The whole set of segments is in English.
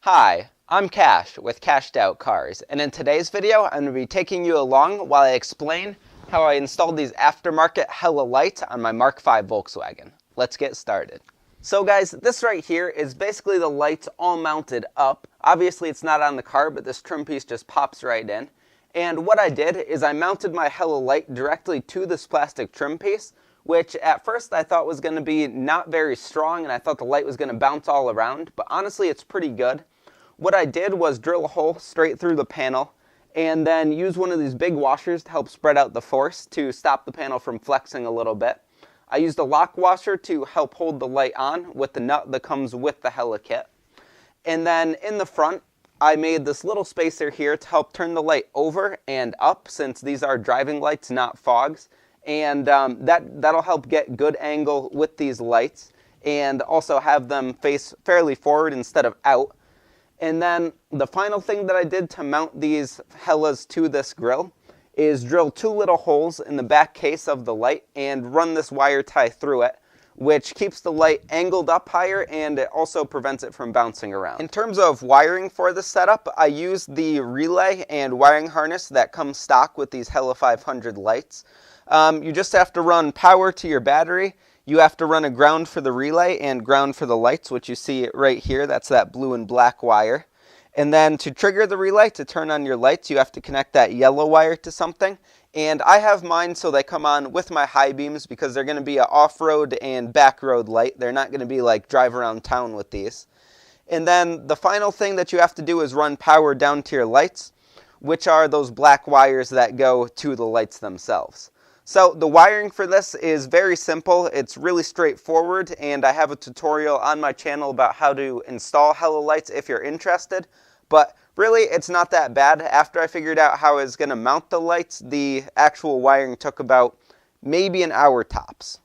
Hi, I'm Cash with CashedOutCars, and in today's video I'm going to be taking you along while I explain how I installed these aftermarket Hella lights on my Mark V Volkswagen. Let's get started. So guys, this right here is basically the lights all mounted up. Obviously it's not on the car, but this trim piece just pops right in. And what I did is I mounted my Hella light directly to this plastic trim piece, which at first I thought was going to be not very strong and I thought the light was going to bounce all around, but honestly it's pretty good. What I did was drill a hole straight through the panel and then use one of these big washers to help spread out the force to stop the panel from flexing a little bit. I used a lock washer to help hold the light on with the nut that comes with the Hella kit. And then in the front, I made this little spacer here to help turn the light over and up, since these are driving lights, not fogs. And that'll help get good angle with these lights and also have them face fairly forward instead of out. And then the final thing that I did to mount these Hellas to this grill is drill two little holes in the back case of the light and run this wire tie through it, which keeps the light angled up higher and it also prevents it from bouncing around. In terms of wiring for this setup, I used the relay and wiring harness that comes stock with these Hella 500 lights. You just have to run power to your battery. You have to run a ground for the relay and ground for the lights, which you see right here. That's that blue and black wire. And then to trigger the relay to turn on your lights, you have to connect that yellow wire to something. And I have mine so they come on with my high beams because they're going to be an off-road and back-road light. They're not going to be like drive around town with these. And then the final thing that you have to do is run power down to your lights, which are those black wires that go to the lights themselves. So the wiring for this is very simple. It's really straightforward, and I have a tutorial on my channel about how to install Hella lights if you're interested. But really, it's not that bad. After I figured out how I was going to mount the lights, the actual wiring took about maybe an hour tops.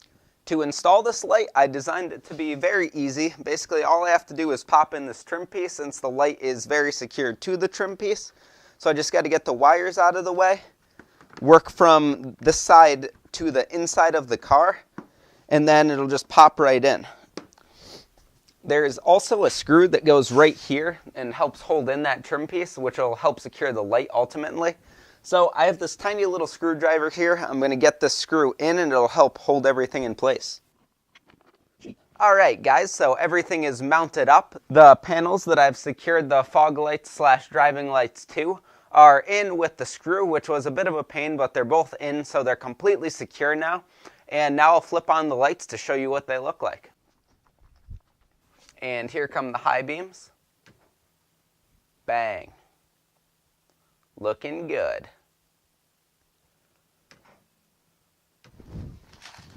To install this light, I designed it to be very easy. Basically, all I have to do is pop in this trim piece, since the light is very secured to the trim piece. So I just got to get the wires out of the way, work from this side to the inside of the car, and then it'll just pop right in. There is also a screw that goes right here and helps hold in that trim piece, which will help secure the light ultimately. So I have this tiny little screwdriver here. I'm going to get this screw in and it'll help hold everything in place. Alright guys, so everything is mounted up. The panels that I've secured the fog lights / driving lights to are in with the screw, which was a bit of a pain, but they're both in, so they're completely secure now. And now I'll flip on the lights to show you what they look like. And here come the high beams. Bang. Looking good.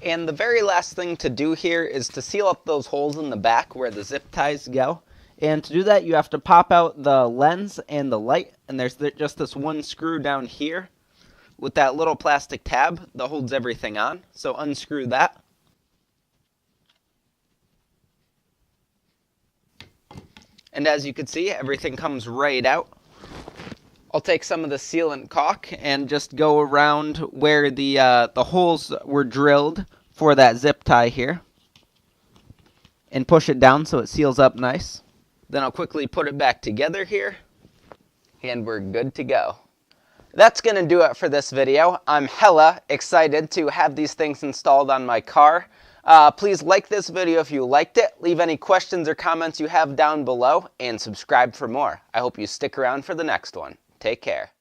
And the very last thing to do here is to seal up those holes in the back where the zip ties go. And to do that, you have to pop out the lens and the light, and there's just this one screw down here with that little plastic tab that holds everything on. So unscrew that. And as you can see, everything comes right out. I'll take some of the sealant caulk and just go around where the holes were drilled for that zip tie here and push it down so it seals up nice. Then I'll quickly put it back together here, and we're good to go. That's going to do it for this video. I'm hella excited to have these things installed on my car. Please like this video if you liked it, leave any questions or comments you have down below, and subscribe for more. I hope you stick around for the next one. Take care.